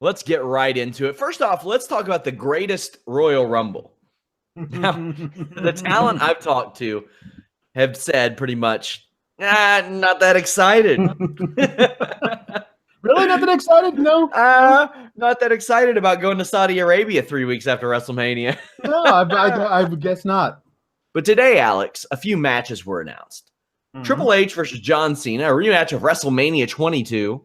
let's get right into it. First off, let's talk about the greatest Royal Rumble. Now, the talent I've talked to have said pretty much, not that excited. Really? Not that excited? No? Not that excited about going to Saudi Arabia 3 weeks after WrestleMania. No, I guess not. But today, Alex, a few matches were announced. Triple H versus John Cena, a rematch of WrestleMania 22.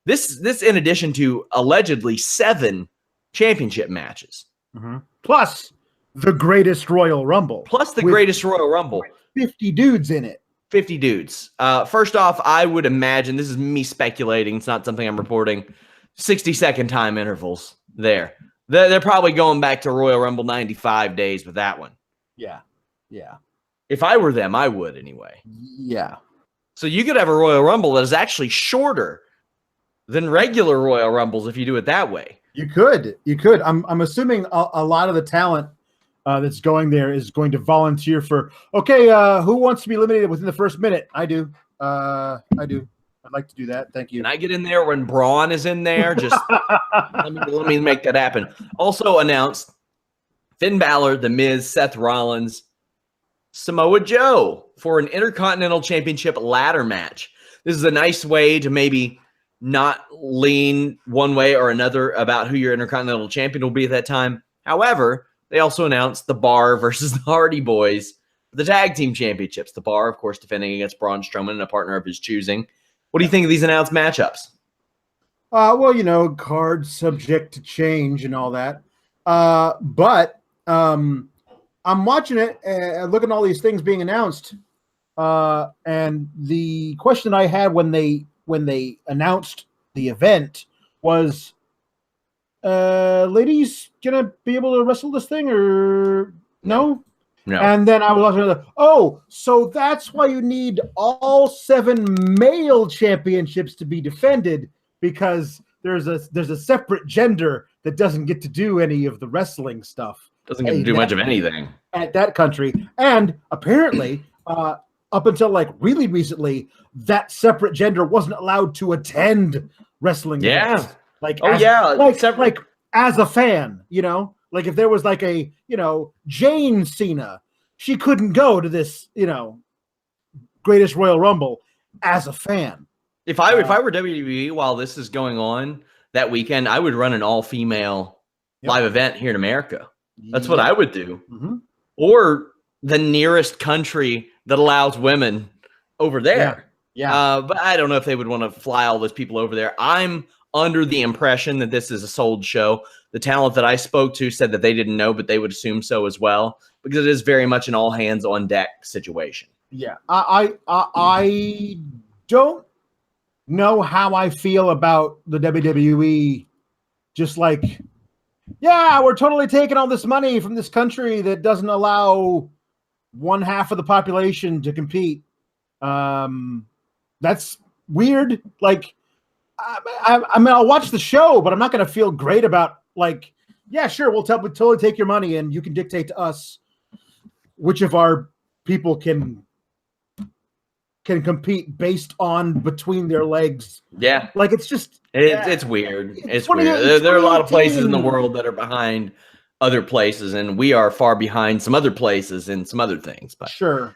This in addition to allegedly 7 championship matches. Plus the greatest Royal Rumble. Plus the greatest Royal Rumble. 50 dudes in it. 50 dudes. First off, I would imagine, this is me speculating, it's not something I'm reporting, 60-second time intervals there. They're probably going back to Royal Rumble 95 days with that one. Yeah. If I were them, I would anyway. Yeah. So you could have a Royal Rumble that is actually shorter than regular Royal Rumbles if you do it that way. You could. I'm assuming a lot of the talent that's going there is going to volunteer for, okay, who wants to be eliminated within the first minute? I do. I'd like to do that. Thank you. Can I get in there when Braun is in there? Just let me make that happen. Also announced Finn Balor, The Miz, Seth Rollins, Samoa Joe for an Intercontinental Championship ladder match. This is a nice way to maybe not lean one way or another about who your Intercontinental Champion will be at that time. However, they also announced The Bar versus the Hardy Boys for the Tag Team Championships. The Bar, of course, defending against Braun Strowman and a partner of his choosing. What do you think of these announced matchups? Well, cards subject to change and all that. But I'm watching it and looking at all these things being announced. And the question I had when they announced the event was, ladies gonna be able to wrestle this thing or no? No. And then I was watching so that's why you need all 7 male championships to be defended, because there's a separate gender that doesn't get to do any of the wrestling stuff. Doesn't get to do much of anything at that country. And apparently, up until like really recently, that separate gender wasn't allowed to attend wrestling events. Like as a fan, like if there was like a, Jane Cena, she couldn't go to this, greatest Royal Rumble as a fan. If I were WWE while this is going on that weekend, I would run an all-female live event here in America. That's what I would do. Or the nearest country that allows women over there. Yeah. But I don't know if they would want to fly all those people over there. I'm under the impression that this is a sold show. The talent that I spoke to said that they didn't know, but they would assume so as well, because it is very much an all hands on deck situation. Yeah. I don't know how I feel about the WWE. Just like, we're totally taking all this money from this country that doesn't allow 1/2 of the population to compete. That's weird. Like, I mean, I'll watch the show, but I'm not going to feel great about like, yeah, sure, we'll totally take your money and you can dictate to us which of our people can compete based on between their legs. Yeah. Like, it's just... It's weird. It's weird. There are a lot of places in the world that are behind other places, and we are far behind some other places and some other things. But sure.